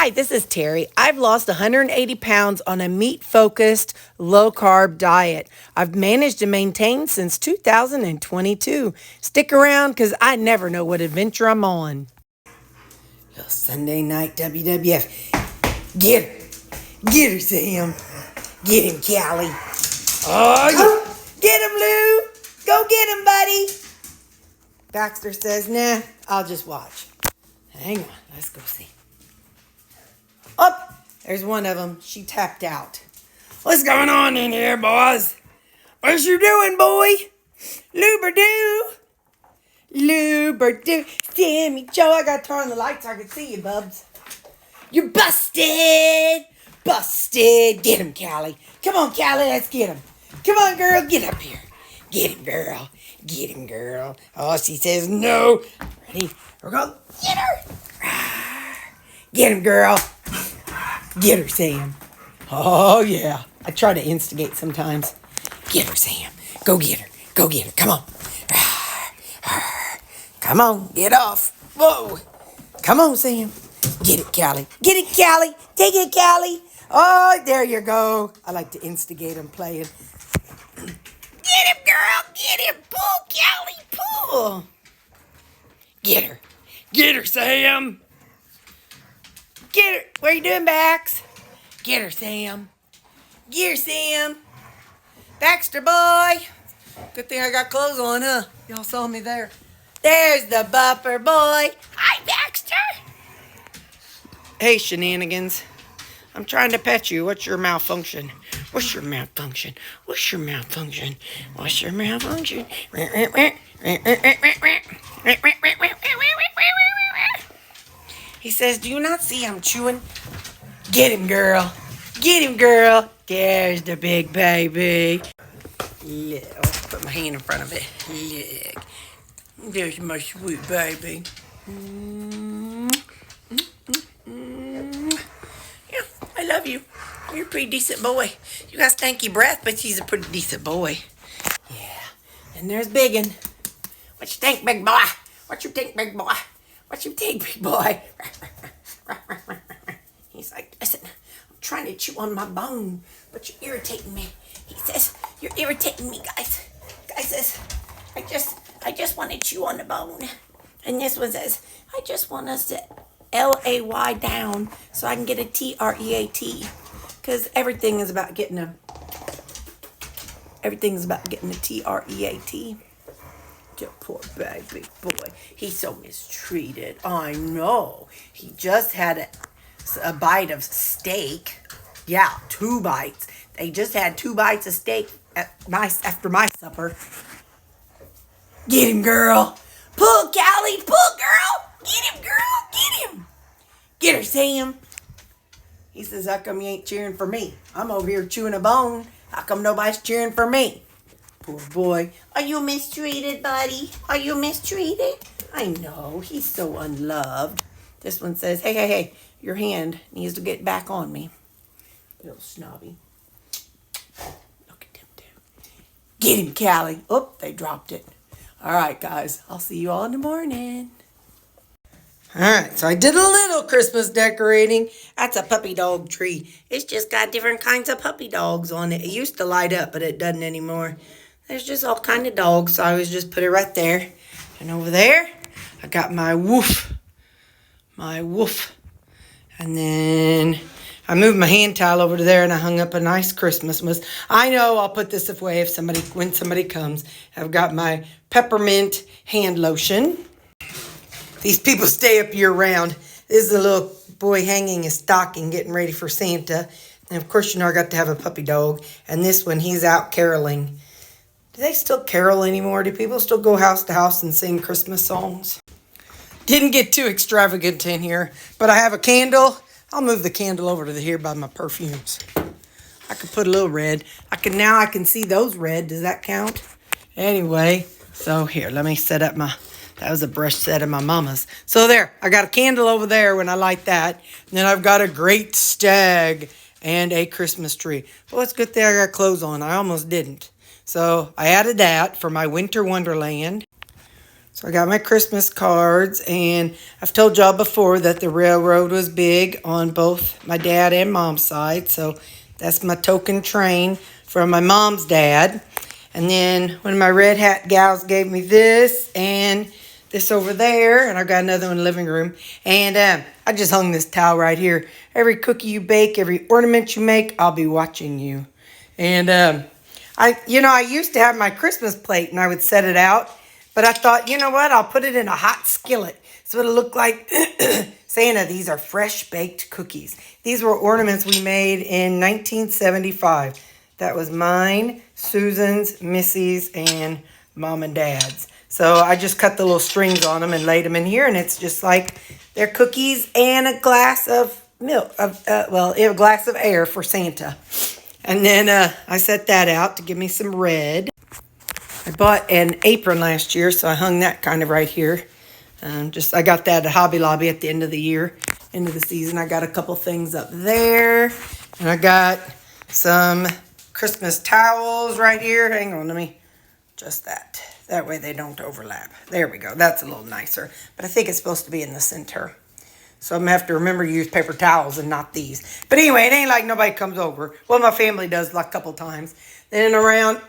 Hi, this is Terry. I've lost 180 pounds on a meat-focused, low-carb diet. I've managed to maintain since 2022. Stick around because I never know what adventure I'm on. Little Sunday night WWF. Get her. Get her, Sam. Get him, Callie. Oh, yeah. Get him, Lou. Go get him, buddy. Baxter says, nah, I'll just watch. Hang on. Let's go see. Oh, there's one of them. She tapped out. What's going on in here, boys? What you doing, boy? Luberdoo. Luberdoo. Sammy Joe, I gotta turn on the lights so I can see you, bubs. You're busted. Busted. Get him, Callie. Come on, Callie, let's get him. Come on, girl, get up here. Get him, girl. Get him, girl. Oh, she says no. Ready? We're going to get her. Get him, girl. Get her, Sam. Oh, yeah. I try to instigate sometimes. Get her, Sam. Go get her. Go get her. Come on. Come on. Get off. Whoa. Come on, Sam. Get it, Callie. Get it, Callie. Take it, Callie. Oh, there you go. I like to instigate them playing. Get him, girl. Get him. Pull, Callie. Pull. Get her. Get her, Sam. Get her. What are you doing, Bax? Get her, Sam. Get her, Sam. Baxter boy. Good thing I got clothes on, huh? Y'all saw me there. There's the buffer boy. Hi, Baxter. Hey, shenanigans. I'm trying to pet you. What's your malfunction? What's your malfunction? What's your malfunction? What's your malfunction? He says, do you not see I'm chewing? Get him, girl. Get him, girl. There's the big baby. Look, I'll put my hand in front of it. Look. There's my sweet baby. Yeah, I love you. You're a pretty decent boy. You got stanky breath, but he's a pretty decent boy. Yeah. And there's Biggin. What you think, big boy? What you think, big boy? What you think, big boy? He's like, listen, I'm trying to chew on my bone, but you're irritating me. He says, you're irritating me, guys. Guy says, I just want to chew on the bone. And this one says, I just want us to LAY down so I can get a TREAT. Because everything's about getting a TREAT. Poor baby boy. He's so mistreated. I know. He just had a bite of steak. Yeah, 2 bites. They just had 2 bites of steak after my supper. Get him, girl. Pull, Callie. Pull, girl. Get him, girl. Get him. Get her, Sam. He says, how come you ain't cheering for me? I'm over here chewing a bone. How come nobody's cheering for me? Poor boy. Are you mistreated, buddy? Are you mistreated? I know. He's so unloved. This one says, hey. Your hand needs to get back on me. Little snobby. Look at them two. Get him, Callie. Oh, they dropped it. All right, guys. I'll see you all in the morning. All right, so I did a little Christmas decorating. That's a puppy dog tree. It's just got different kinds of puppy dogs on it. It used to light up, but it doesn't anymore. There's just all kind of dogs, so I always just put it right there. And over there, I got my woof. My woof. And then I moved my hand towel over to there and I hung up a nice Christmas list. I know I'll put this away when somebody comes. I've got my peppermint hand lotion. These people stay up year round. This is a little boy hanging his stocking, getting ready for Santa. And of course, you know I got to have a puppy dog. And this one, he's out caroling. Do they still carol anymore? Do people still go house to house and sing Christmas songs? Didn't get too extravagant in here, but I have a candle. I'll move the candle over to here by my perfumes. I could put a little red. I can see those red. Does that count? Anyway, so here, let me set up that was a brush set of my mama's. So there, I got a candle over there when I light that. And then I've got a great stag and a Christmas tree. Well, it's a good thing I got clothes on. I almost didn't. So I added that for my winter wonderland. So I got my Christmas cards, and I've told y'all before that the railroad was big on both my dad and mom's side. So that's my token train from my mom's dad. And then one of my red hat gals gave me this and this over there, and I got another one in the living room. And I just hung this towel right here. Every cookie you bake, every ornament you make, I'll be watching you. And I used to have my Christmas plate, and I would set it out. But I thought, you know what? I'll put it in a hot skillet so it'll look like Santa. These are fresh baked cookies. These were ornaments we made in 1975. That was mine, Susan's, Missy's, and Mom and Dad's. So I just cut the little strings on them and laid them in here, and it's just like they're cookies and a glass of milk, a glass of air for Santa. And then I set that out to give me some red. I bought an apron last year, so I hung that kind of right here. I got that at Hobby Lobby at the end of the year, end of the season. I got a couple things up there, and I got some Christmas towels right here. Hang on, let me adjust that. That way they don't overlap. There we go. That's a little nicer, but I think it's supposed to be in the center. So I'm going to have to remember to use paper towels and not these. But anyway, it ain't like nobody comes over. Well, my family does like a couple times. Then around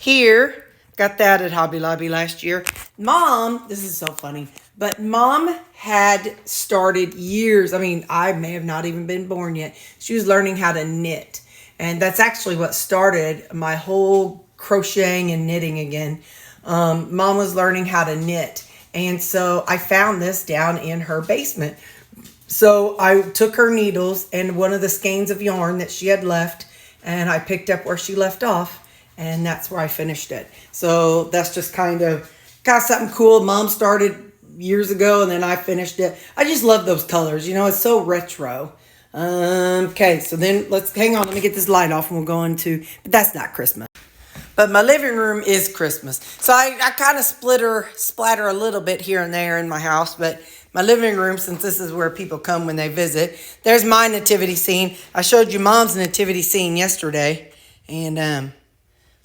here, got that at Hobby Lobby last year. Mom, this is so funny, but Mom had started years. I may have not even been born yet. She was learning how to knit. And that's actually what started my whole crocheting and knitting again. Mom was learning how to knit. And so I found this down in her basement. So I took her needles and one of the skeins of yarn that she had left, and I picked up where she left off, and that's where I finished it. So that's just kind of something cool. Mom started years ago, and then I finished it. I just love those colors. It's so retro. Okay, so then let's hang on. Let me get this light off, and we'll go into, but that's not Christmas. But my living room is Christmas. So I kind of splatter a little bit here and there in my house. But my living room, since this is where people come when they visit, there's my nativity scene. I showed you Mom's nativity scene yesterday. And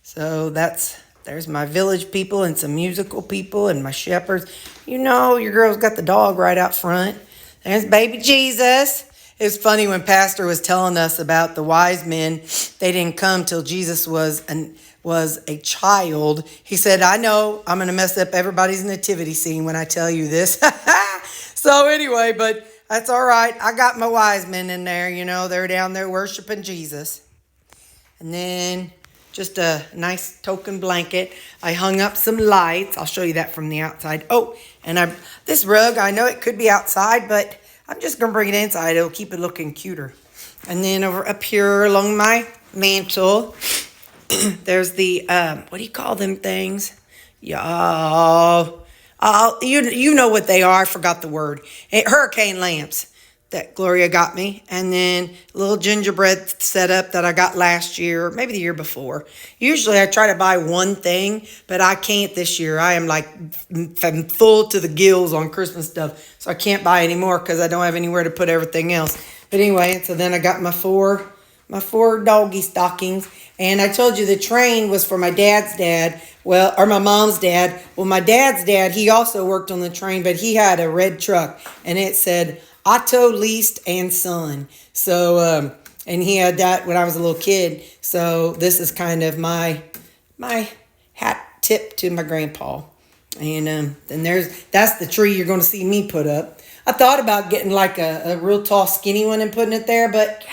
so there's my village people and some musical people and my shepherds. Your girl's got the dog right out front. There's baby Jesus. It was funny when Pastor was telling us about the wise men. They didn't come till Jesus was a child. He said, I know I'm going to mess up everybody's nativity scene when I tell you this. So anyway, but that's all right. I got my wise men in there. They're down there worshiping Jesus. And then just a nice token blanket. I hung up some lights. I'll show you that from the outside. Oh, and this rug, I know it could be outside, but I'm just going to bring it inside. It'll keep it looking cuter. And then over up here along my mantle, there's the, what do you call them things? Y'all, you know what they are. I forgot the word. Hurricane lamps that Gloria got me. And then a little gingerbread setup that I got last year, maybe the year before. Usually I try to buy one thing, but I can't this year. I am I'm full to the gills on Christmas stuff. So I can't buy any more because I don't have anywhere to put everything else. But anyway, and so then I got my four doggy stockings. And I told you the train was for my dad's dad, or my mom's dad. Well, my dad's dad, he also worked on the train, but he had a red truck, and it said Otto, Leist, and Son. So, and he had that when I was a little kid. So this is kind of my hat tip to my grandpa. And then that's the tree you're going to see me put up. I thought about getting like a real tall, skinny one and putting it there, but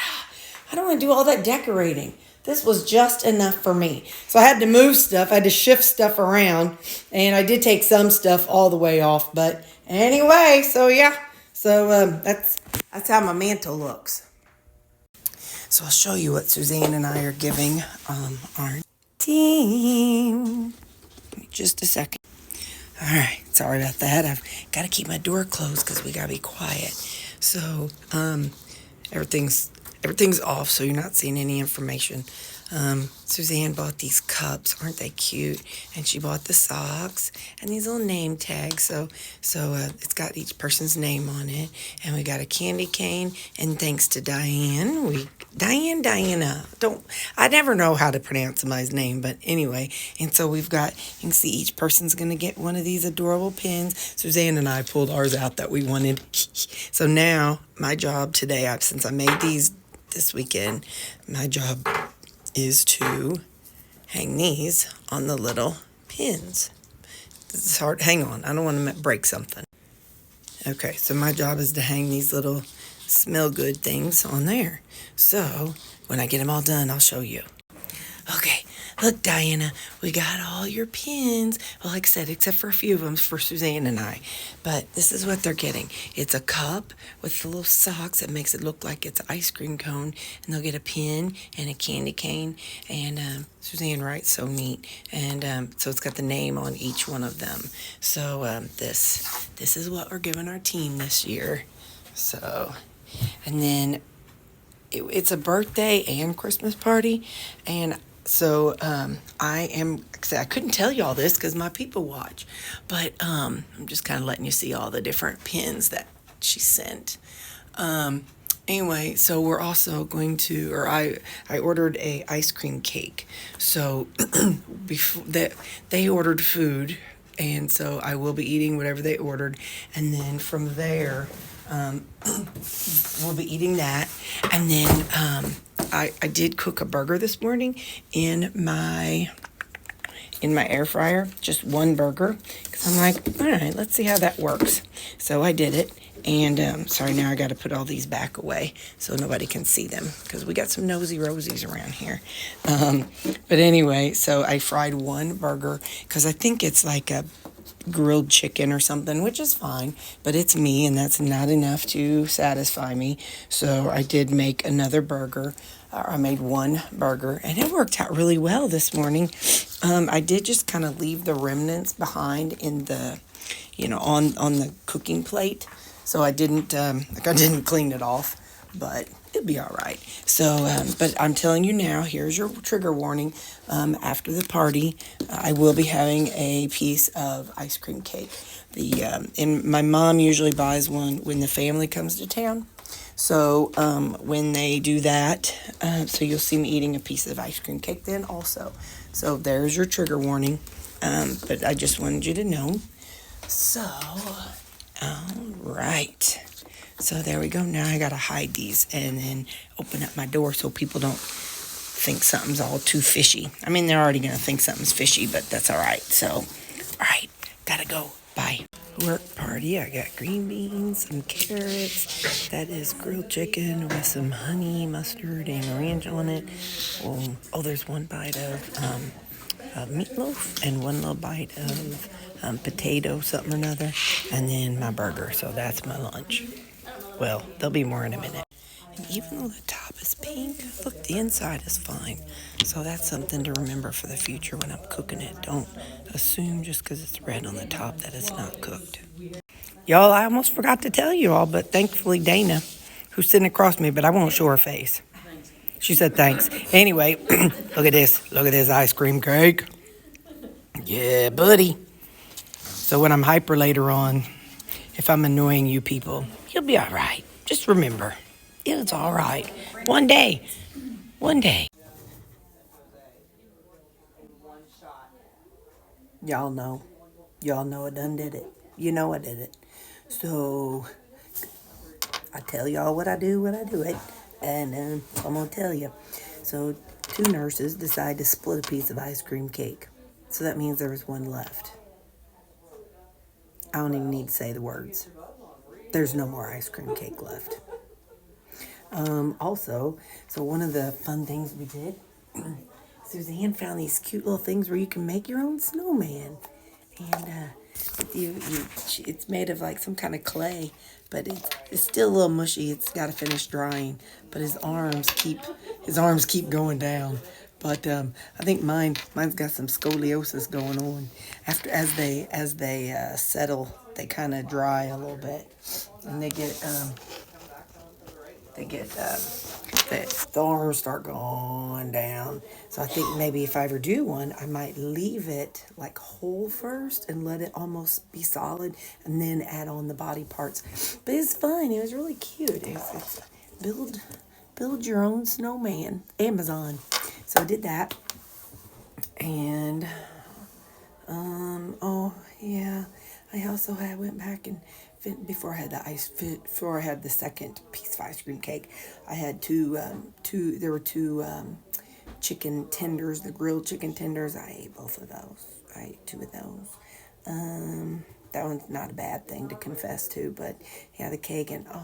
I don't want to do all that decorating. This was just enough for me. So I had to move stuff. I had to shift stuff around. And I did take some stuff all the way off. But anyway, so yeah. So that's how my mantle looks. So I'll show you what Suzanne and I are giving our team. Just a second. All right. Sorry about that. I've got to keep my door closed because we got to be quiet. So everything's off, so you're not seeing any information. Suzanne bought these cups. Aren't they cute? And she bought the socks and these little name tags. So it's got each person's name on it. And we got a candy cane. And thanks to Diane, we Diana. I never know how to pronounce somebody's name, but anyway. And so we've got, you can see each person's going to get one of these adorable pins. Suzanne and I pulled ours out that we wanted. So now my job today, since I made these this weekend, my job is to hang these on the little pins. This is hard. Hang on. I don't want to break something. Okay, so my job is to hang these little smell good things on there. So when I get them all done, I'll show you. Okay, look, Diana, we got all your pins. Well, like I said, except for a few of them for Suzanne and I. But this is what they're getting. It's a cup with the little socks that makes it look like it's an ice cream cone. And they'll get a pin and a candy cane. And Suzanne writes so neat. And so it's got the name on each one of them. So this is what we're giving our team this year. So, and then it's a birthday and Christmas party. And so I couldn't tell you all this because my people watch, but I'm just kind of letting you see all the different pins that she sent. Anyway, so we're also going to, or I ordered a ice cream cake. So before that, they ordered food, and so I will be eating whatever they ordered, and then from there, we'll be eating that, and then I did cook a burger this morning in my air fryer, just one burger, because I'm like, all right, let's see how that works. So I did it, and sorry, now I got to put all these back away so nobody can see them, because we got some nosy rosies around here. But anyway, so I fried one burger, because I think it's like a grilled chicken or something, which is fine, but it's me, and that's not enough to satisfy me. So I did make another burger. I made one burger, and it worked out really well this morning. I did just kind of leave the remnants behind in the, on the cooking plate. So I didn't clean it off, but it'll be all right. So, but I'm telling you now, here's your trigger warning. After the party, I will be having a piece of ice cream cake. And my mom usually buys one when the family comes to town. So when they do that, so you'll see me eating a piece of ice cream cake then also. So there's your trigger warning. But I just wanted you to know. So, all right. So there we go. Now I got to hide these and then open up my door so people don't think something's all too fishy. I mean, they're already going to think something's fishy, but that's all right. So, all right. Got to go. Bye. Work party. I got green beans, some carrots. That is grilled chicken with some honey, mustard, and ranch on it. Oh, there's one bite of meatloaf and one little bite of potato, something or another, and then my burger. So that's my lunch. Well, there'll be more in a minute. And even though the top is pink, look, the inside is fine. So that's something to remember for the future when I'm cooking it. Don't assume just because it's red on the top that it's not cooked. Y'all, I almost forgot to tell you all, but thankfully Dana, who's sitting across me, but I won't show her face. She said thanks. Anyway, look at this. Look at this ice cream cake. Yeah, buddy. So when I'm hyper later on, if I'm annoying you people, you'll be all right. Just remember, it's all right. One day. Y'all know I done did it. You know I did it. So I tell y'all what I do when I do it. And I'm going to tell you. So 2 nurses decide to split a piece of ice cream cake. So that means there was one left. I don't even need to say the words. There's no more ice cream cake left. Also, so one of the fun things we did, Suzanne found these cute little things where you can make your own snowman. And it's made of like some kind of clay, but it's still a little mushy. It's got to finish drying, but his arms keep going down. But I think mine's got some scoliosis going on. As they settle, they kind of dry a little bit, and the arms start going down. So I think maybe if I ever do one, I might leave it like whole first and let it almost be solid, and then add on the body parts. But it's fun. It was really cute. It's Build your own snowman. Amazon. So I did that. And, oh, yeah. I also went back and before I had before I had the second piece of ice cream cake, I had there were two chicken tenders, the grilled chicken tenders. I ate both of those. I ate two of those. That one's not a bad thing to confess to, but yeah, the cake and I'm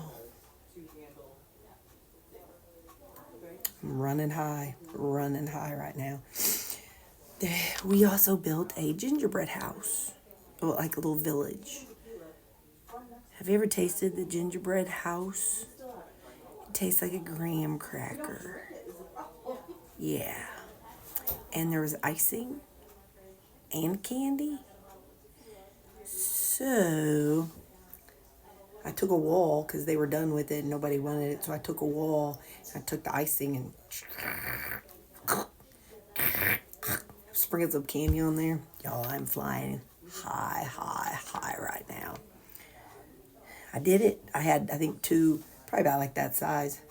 running high right now. We also built a gingerbread house, like a little village. Have you ever tasted the gingerbread house? It tastes like a graham cracker. Yeah. And there was icing and candy. So I took a wall because they were done with it and nobody wanted it. So I took a wall. I took the icing and sprinkled some candy on there. Y'all, I'm flying high right now. I did it. I had, I think, two, probably about like that size.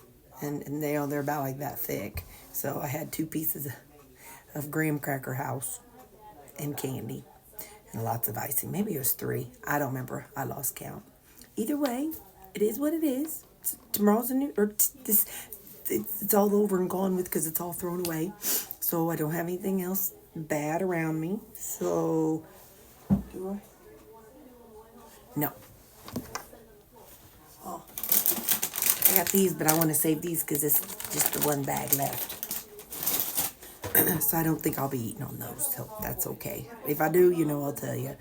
And they're about like that thick. So I had 2 pieces of graham cracker house and candy and lots of icing. Maybe it was 3. I don't remember. I lost count. Either way, it is what it is. Tomorrow's a new, it's all over and gone with because it's all thrown away. So I don't have anything else bad around me. So, do I? No. Oh, I got these, but I want to save these because it's just the one bag left. So I don't think I'll be eating on those. So that's okay. If I do, I'll tell you.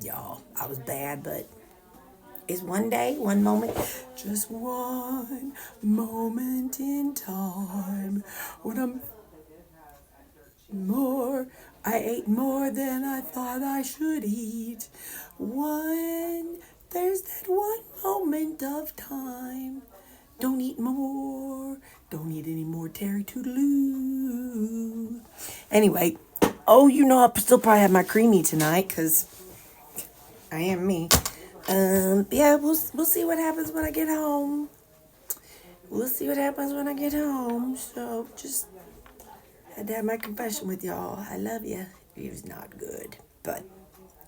Y'all, I was bad, but it's one day, one moment. Just one moment in time when I ate more than I thought I should eat. There's that one moment of time. Don't eat more. Don't eat any more, Terry. Toodaloo. Anyway, I'll still probably have my creamy tonight because I am me. Yeah, we'll see what happens when I get home. So just had to have my confession with y'all. I love you. It was not good, but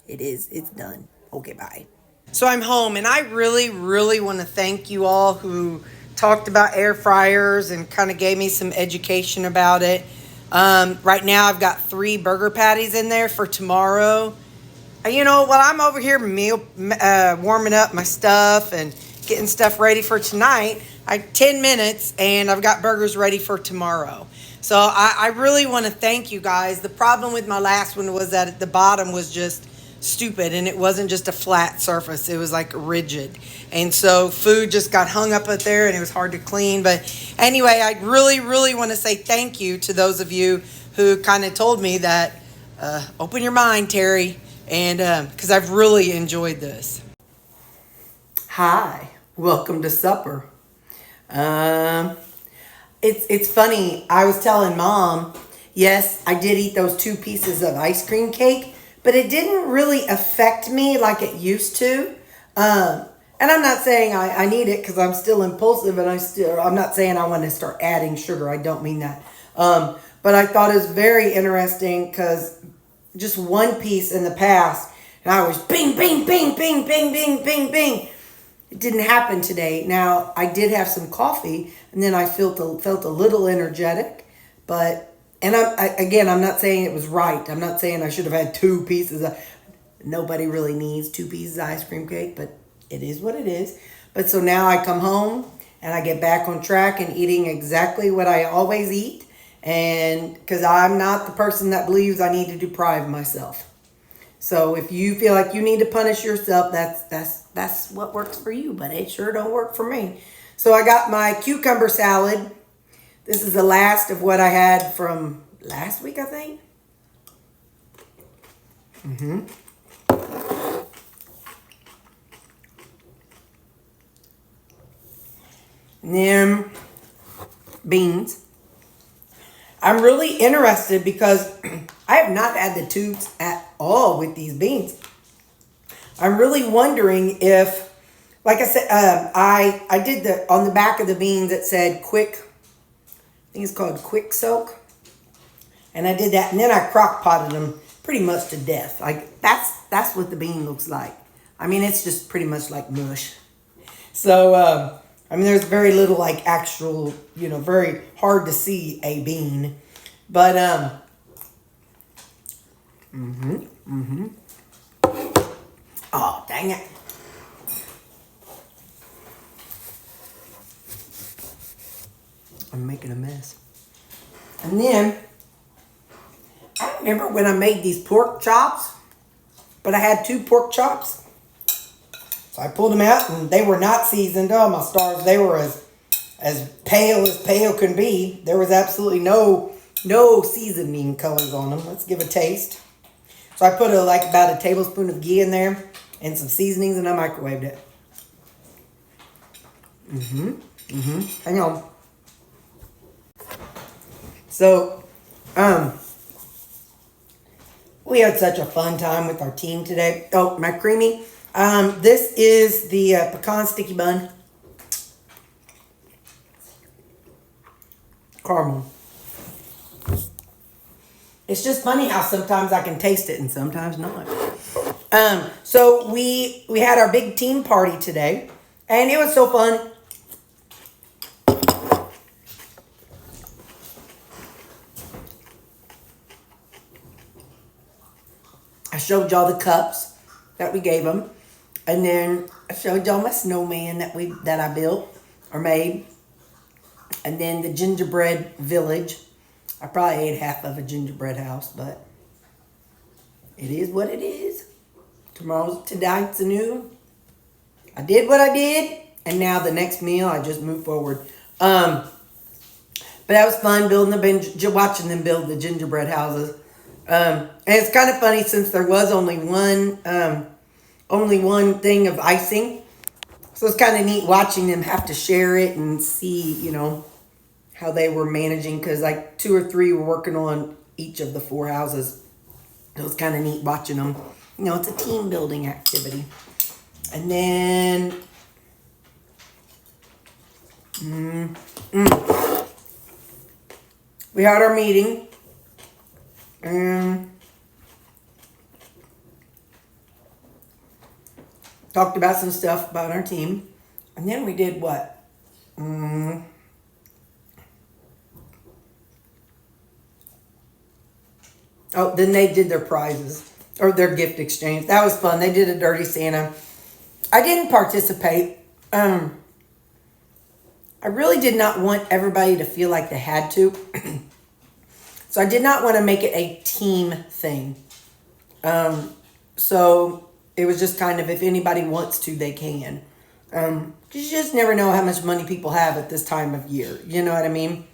it's done. Okay, bye. So I'm home, and I really, really want to thank you all who talked about air fryers and kind of gave me some education about it. Right now, I've got 3 burger patties in there for tomorrow. While I'm over here warming up my stuff and getting stuff ready for tonight, 10 minutes, and I've got burgers ready for tomorrow. So I really want to thank you guys. The problem with my last one was that the bottom was just stupid, and it wasn't just a flat surface. It was like rigid. And so food just got hung up there, and it was hard to clean. But anyway, I really, really want to say thank you to those of you who kind of told me that, open your mind, Terry, and because I've really enjoyed this. Hi, welcome to supper. It's funny. I was telling Mom, yes, I did eat those 2 pieces of ice cream cake, but it didn't really affect me like it used to. And I'm not saying I need it because I'm still impulsive, and I'm not saying I want to start adding sugar. I don't mean that. But I thought it was very interesting because just one piece in the past, and I was bing, bing, bing, bing, bing, bing, bing, bing. It didn't happen today. Now, I did have some coffee, and then I felt a little energetic. And I'm not saying it was right. I'm not saying I should have had 2 pieces. Nobody really needs 2 pieces of ice cream cake, but it is what it is. But so now I come home, and I get back on track and eating exactly what I always eat. And because I'm not the person that believes I need to deprive myself. So if you feel like you need to punish yourself, that's what works for you, but it sure don't work for me. So I got my cucumber salad. This is the last of what I had from last week, I think. And then beans. I'm really interested because I have not had the tubes at all with these beans. I'm really wondering if like I said, I did on the back of the beans it said quick, I think it's called quick soak. And I did that, and then I crock potted them pretty much to death. Like that's what the bean looks like. I mean, it's just pretty much like mush. So I mean, there's very little like actual, very hard to see a bean, but oh dang it. I'm making a mess. And then I remember when I made these pork chops, but I had 2 pork chops. So I pulled them out and they were not seasoned. Oh my stars, they were as pale can be. There was absolutely no seasoning colors on them. Let's give a taste. So I put about a tablespoon of ghee in there and some seasonings, and I microwaved it. Hang on. So, we had such a fun time with our team today. Oh, my creamy. This is the pecan sticky bun. Caramel. It's just funny how sometimes I can taste it and sometimes not. So we had our big team party today, and it was so fun. I showed y'all the cups that we gave them, and then I showed y'all my snowman that I built or made, and then the gingerbread village. I probably ate half of a gingerbread house, but it is what it is. Tonight's anew. I did what I did, and now the next meal I just move forward. But that was fun watching them build the gingerbread houses. And it's kind of funny since there was only one thing of icing. So it's kind of neat watching them have to share it and see, how they were managing. Because like 2 or 3 were working on each of the 4 houses. It was kind of neat watching them. It's a team building activity. And then, we had our meeting. Talked about some stuff about our team. And then we did what? Oh, then they did their prizes or their gift exchange. That was fun. They did a Dirty Santa. I didn't participate. I really did not want everybody to feel like they had to. So I did not want to make it a team thing. So it was just kind of, if anybody wants to, they can. You just never know how much money people have at this time of year. You know what I mean?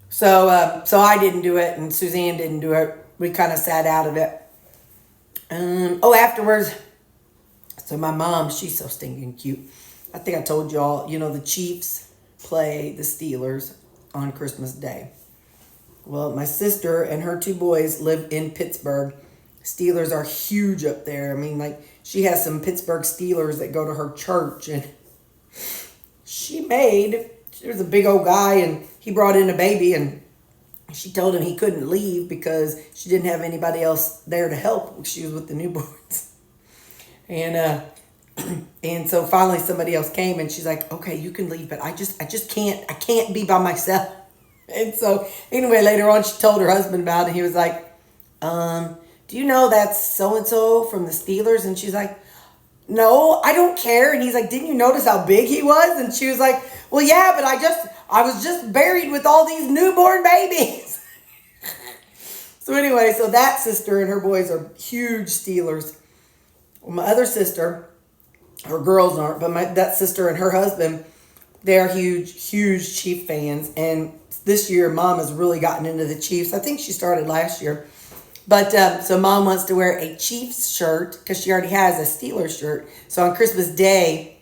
So I didn't do it, and Suzanne didn't do it. We kind of sat out of it. Afterwards, so my mom, she's so stinking cute. I think I told y'all, the Chiefs play the Steelers on Christmas Day. Well, my sister and her 2 boys live in Pittsburgh. Steelers are huge up there. I mean, like, she has some Pittsburgh Steelers that go to her church, and there's a big old guy, and he brought in a baby, and she told him he couldn't leave because she didn't have anybody else there to help. She was with the newborns. And so finally somebody else came, and she's like, okay, you can leave, but I can't be by myself. And so anyway, later on she told her husband about it. He was like, do you know that's so-and-so from the Steelers? And she's like, no, I don't care. And he's like, didn't you notice how big he was? And she was like, well, yeah, but I was just buried with all these newborn babies. So anyway, so that sister and her boys are huge Steelers. Well, my other sister, her girls aren't, but that sister and her husband, they're huge Chief fans. And this year, Mom has really gotten into the Chiefs. I think she started last year. But so Mom wants to wear a Chiefs shirt because she already has a Steelers shirt. So on Christmas Day,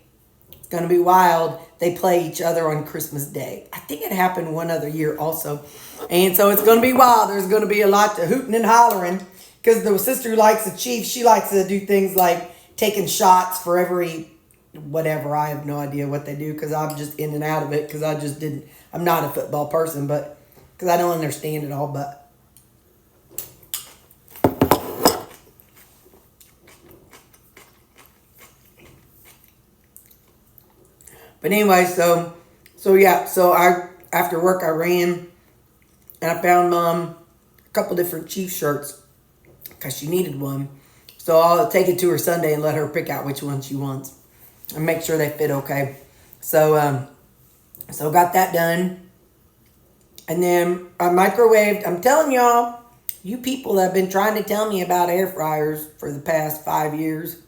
it's going to be wild. They play each other on Christmas Day. I think it happened one other year also. And so it's going to be wild. There's going to be a lot of hooting and hollering because the sister who likes the Chiefs, she likes to do things like taking shots for every whatever. I have no idea what they do because I'm just in and out of it because I just didn't. I'm not a football person, but because I don't understand it all. But anyway, so yeah, so after work I ran and I found Mom a couple different Chief shirts because she needed one. So I'll take it to her Sunday and let her pick out which one she wants and make sure they fit okay. So so got that done. And then I microwaved. I'm telling y'all, you people that have been trying to tell me about air fryers for the past 5 years,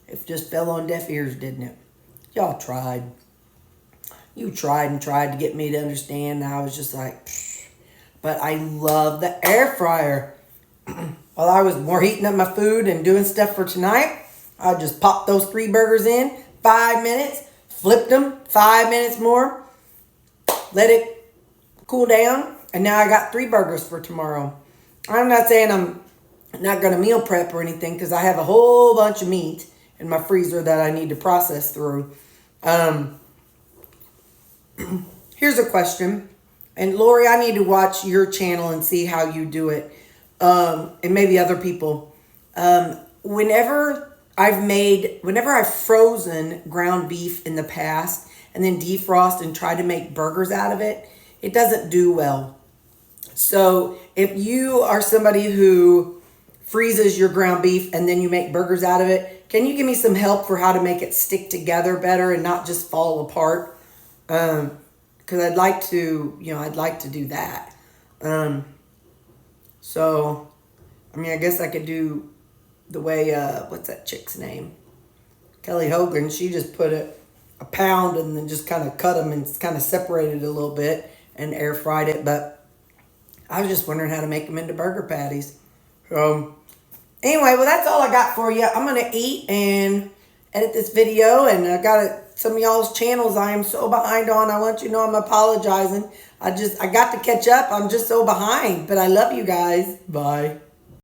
it just fell on deaf ears, didn't it? Y'all tried. You tried and tried to get me to understand. And I was just like, psh. But I love the air fryer. While I was more heating up my food and doing stuff for tonight, I just popped those 3 burgers in, 5 minutes, flipped them, 5 minutes more, let it cool down, and now I got 3 burgers for tomorrow. I'm not saying I'm not going to meal prep or anything because I have a whole bunch of meat in my freezer that I need to process through. Here's a question. And Lori, I need to watch your channel and see how you do it. And maybe other people. Whenever I've frozen ground beef in the past and then defrost and tried to make burgers out of it, it doesn't do well. So if you are somebody who freezes your ground beef and then you make burgers out of it, can you give me some help for how to make it stick together better and not just fall apart? Because I'd like to do that. So, I mean, I guess I could do the way, what's that chick's name? Kelly Hogan. She just put a pound and then just kind of cut them and kind of separated it a little bit and air fried it. But I was just wondering how to make them into burger patties. Anyway, well, that's all I got for you. I'm going to eat and edit this video. And I got some of y'all's channels I am so behind on. I want you to know I'm apologizing. I got to catch up. I'm just so behind. But I love you guys. Bye.